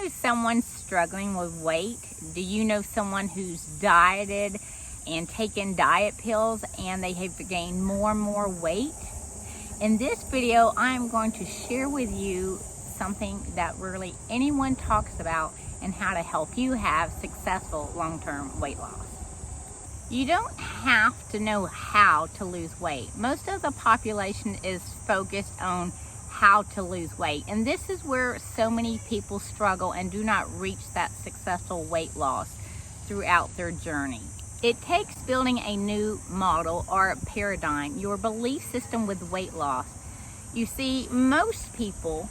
someone struggling with weight? Do you know someone who's dieted and taken diet pills and they have gained more and more weight? In this video, I'm going to share with you something that really anyone talks about and how to help you have successful long-term weight loss. You don't have to know how to lose weight. Most of the population is focused on how to lose weight, and this is where so many people struggle and do not reach that successful weight loss throughout their journey. It takes building a new model or paradigm, your belief system with weight loss. You see, most people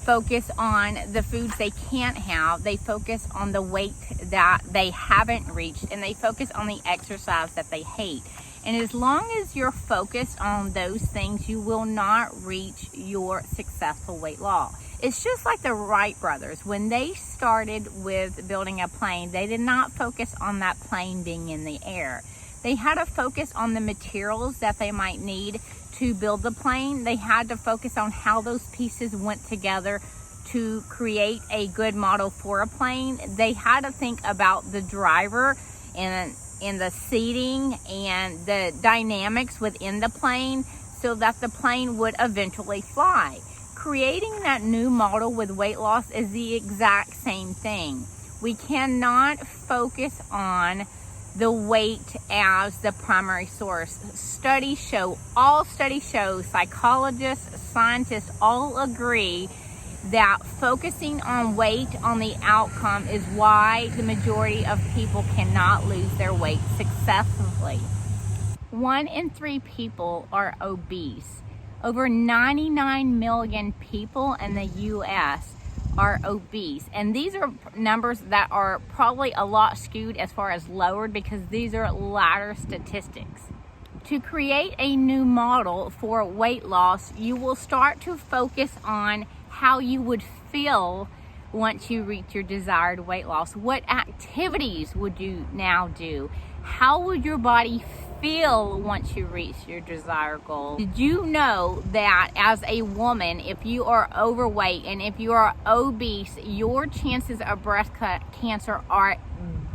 focus on the foods they can't have, they focus on the weight that they haven't reached, and they focus on the exercise that they hate. And as long as you're focused on those things, you will not reach your successful weight loss. It's just like the Wright brothers. When they started with building a plane, they did not focus on that plane being in the air. They had to focus on the materials that they might need to build the plane. They had to focus on how those pieces went together to create a good model for a plane. They had to think about the driver and the seating and the dynamics within the plane so that the plane would eventually fly. Creating that new model with weight loss is the exact same thing. We cannot focus on the weight as the primary source. All studies show, psychologists, scientists all agree that focusing on weight on the outcome is why the majority of people cannot lose their weight successfully. 1 in 3 people are obese. Over 99 million people in the US are obese, and these are numbers that are probably a lot skewed as far as lowered because these are latter statistics. To create a new model for weight loss, you will start to focus on how you would feel once you reach your desired weight loss. What activities would you now do? How would your body feel once you reach your desired goal? Did you know that as a woman, if you are overweight and if you are obese, your chances of breast cancer are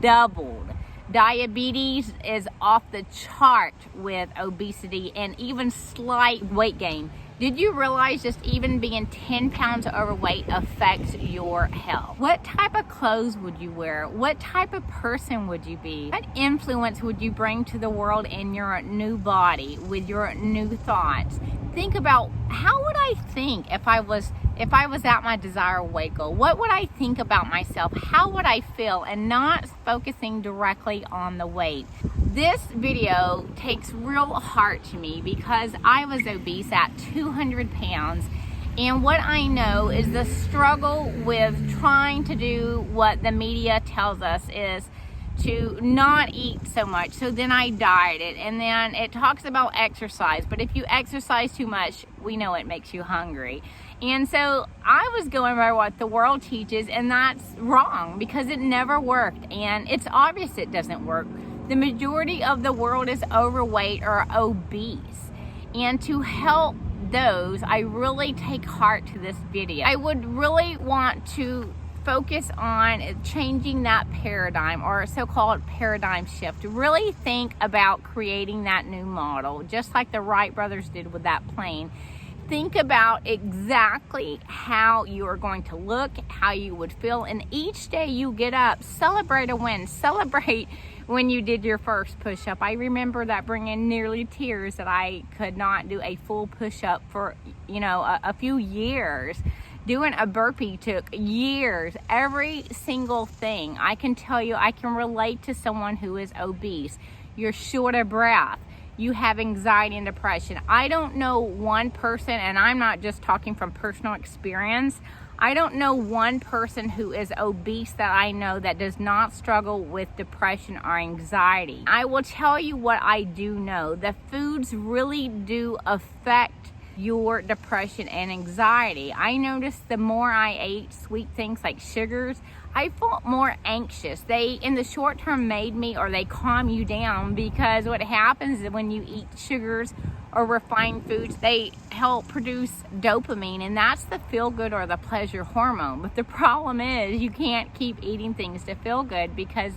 doubled? Diabetes is off the chart with obesity and even slight weight gain. Did you realize just even being 10 pounds overweight affects your health? What type of clothes would you wear? What type of person would you be? What influence would you bring to the world in your new body with your new thoughts? Think about, how would I think if I was at my desired weight goal? What would I think about myself? How would I feel? And not focusing directly on the weight. This video takes real heart to me because I was obese at 200 pounds, and what I know is the struggle with trying to do what the media tells us is to not eat so much. So then I dieted, and then it talks about exercise, but if you exercise too much, we know it makes you hungry. And so I was going by what the world teaches, and that's wrong because it never worked, and it's obvious it doesn't work. The majority of the world is overweight or obese. And to help those, I really take heart to this video. I would really want to focus on changing that paradigm, or a so-called paradigm shift. Really think about creating that new model, just like the Wright brothers did with that plane. Think about exactly how you are going to look, how you would feel, and each day you get up, celebrate a win. Celebrate when you did your first push-up. I remember that bringing nearly tears that I could not do a full push-up for, a few years. Doing a burpee took years. Every single thing. I can tell you, I can relate to someone who is obese. You're short of breath. You have anxiety and depression. I don't know one person, and I'm not just talking from personal experience, I don't know one person who is obese that I know that does not struggle with depression or anxiety. I will tell you what I do know. The foods really do affect your depression and anxiety. I noticed the more I ate sweet things like sugars, I felt more anxious. They, in the short term, made me, or they calm you down, because what happens is when you eat sugars or refined foods, they help produce dopamine, and that's the feel good or the pleasure hormone. But the problem is you can't keep eating things to feel good, because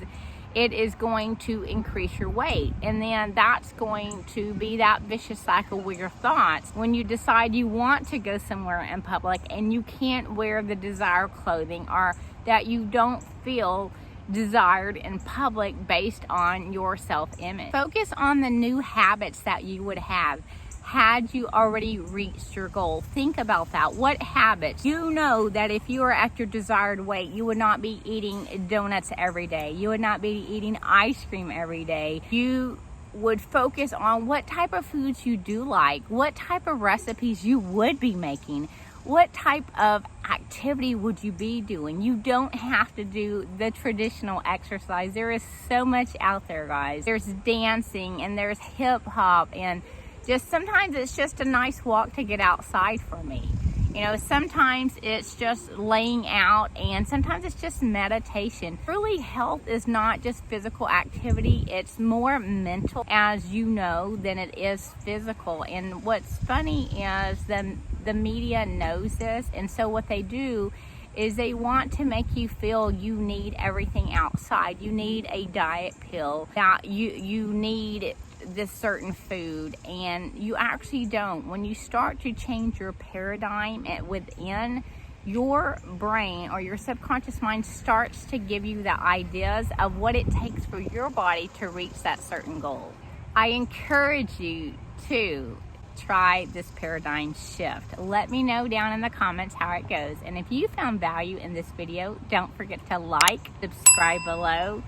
it is going to increase your weight, and then that's going to be that vicious cycle with your thoughts. When you decide you want to go somewhere in public and you can't wear the desired clothing, or that you don't feel desired in public based on your self-image. Focus on the new habits that you would have had you already reached your goal. Think about that. What habits? You know that if you are at your desired weight, you would not be eating donuts every day. You would not be eating ice cream every day. You would focus on what type of foods you do like, what type of recipes you would be making, what type of activity would you be doing. You don't have to do the traditional exercise. There is so much out there, guys. There's dancing and there's hip hop, and just sometimes it's just a nice walk to get outside for me. You know, sometimes it's just laying out, and sometimes it's just meditation. Really, health is not just physical activity. It's more mental, as you know, than it is physical. And what's funny is the media knows this, and so what they do is they want to make you feel you need everything outside. You need a diet pill. Now, you need this certain food, and you actually don't. When you start to change your paradigm within your brain, or your subconscious mind starts to give you the ideas of what it takes for your body to reach that certain goal. I encourage you to try this paradigm shift. Let me know down in the comments how it goes, and if you found value in this video, don't forget to like, subscribe below,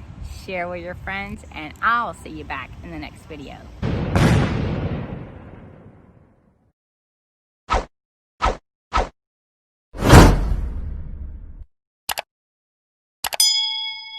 share with your friends, and I'll see you back in the next video.